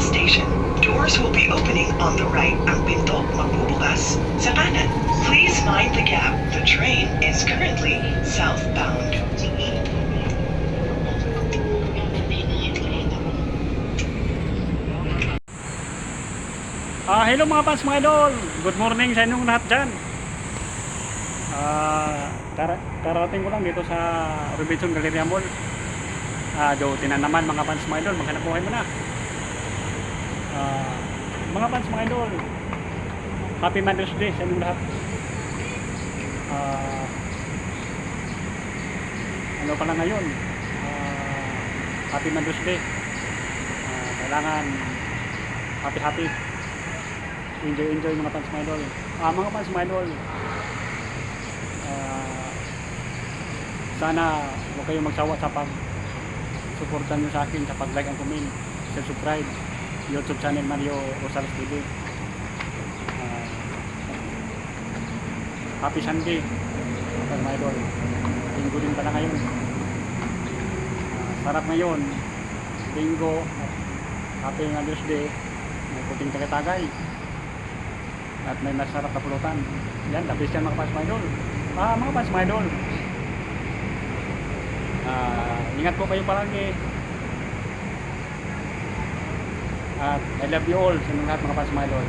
station. Doors will be opening on the right. Ang pinto magbubukas sa kanan. Please mind the gap. The train is currently southbound. Hello mga fans, mga idol. Good morning sa inyong lahat dyan. Karating ko lang dito sa Robinson Galleria Mall. Duty na naman mga fans, mga idol. Maghanap buhay mo na. Mga fans, mga idol, Happy Mother's Day sa inyong lahat. Ano pala ngayon? Happy Mother's Day. Kailangan happy. Enjoy mga fans, mga idol. Mga fans, mga idol, sana huwag kayong magsawa sa pag-suportan nyo sa akin sa pag-like and comment, subscribe YouTube channel Mario Rosales TV. Happy Sunday mga idol. Linggo din pala ngayon. Sarap ngayon, linggo, Happy Mother's Day. May puting tagay-tagay at may masarap na pulutan. Yan, labis yan mga fans, mga idol. Mga fans, mga idol, ingat po kayo palagi. At I love you all sa inyong lahat mga fans, mga idol.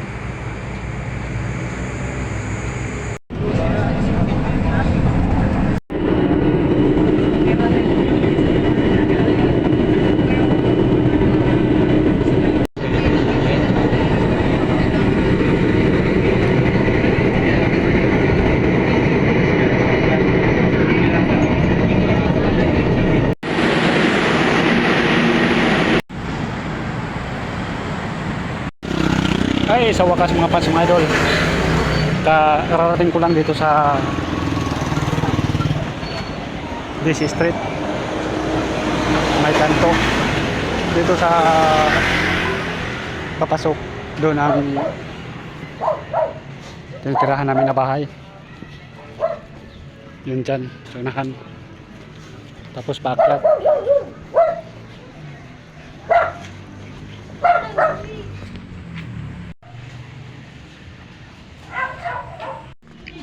Ay, sa wakas mga fans, mga idol, kararating ko lang dito sa DC Street, may kanto dito sa papasok doon ang tinitirahan namin na bahay. Yun dyan, sa unahan, tapos paakyat.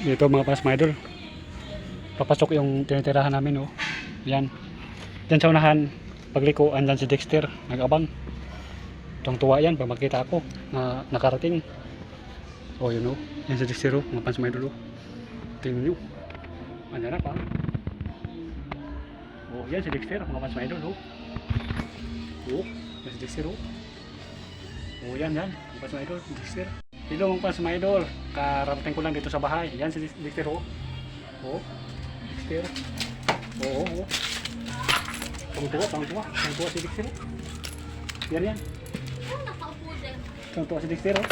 Dito mga fans, mga idol, papasok yung tinitirahan namin, oh. Yan. Diyan sa unahan, pagliko, andyan si Dexter, nag-abang. Tuwang-tuwa yan pag makita ako na nakarating. Oh, yun, oh. Yan si Dexter, oh, mga fans, mga idol, oh. Tingnan nyo. Andyan na pa. Oh, yan si Dexter, mga fans, mga idol, oh. Oh, yan si Dexter, oh. Oh, yan, mga fans, mga idol, Dexter. Hello mga fans, mga idol, kararating ko lang dito sa bahay. Yan si Dexter, oh. Oh, Dexter. Oh. Pangtuwa si Dexter, oh. Yan. Pangtuwa si Dexter, oh.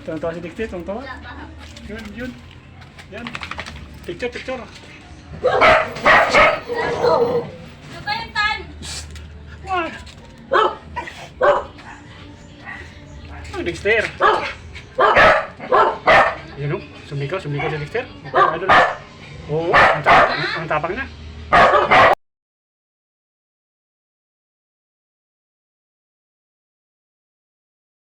Pangtuwa si Dexter, pangtuwa. Yun. Yan. Picture. Dexter. Yun o, sumikaw si Dexter. Oo, ang tapang na.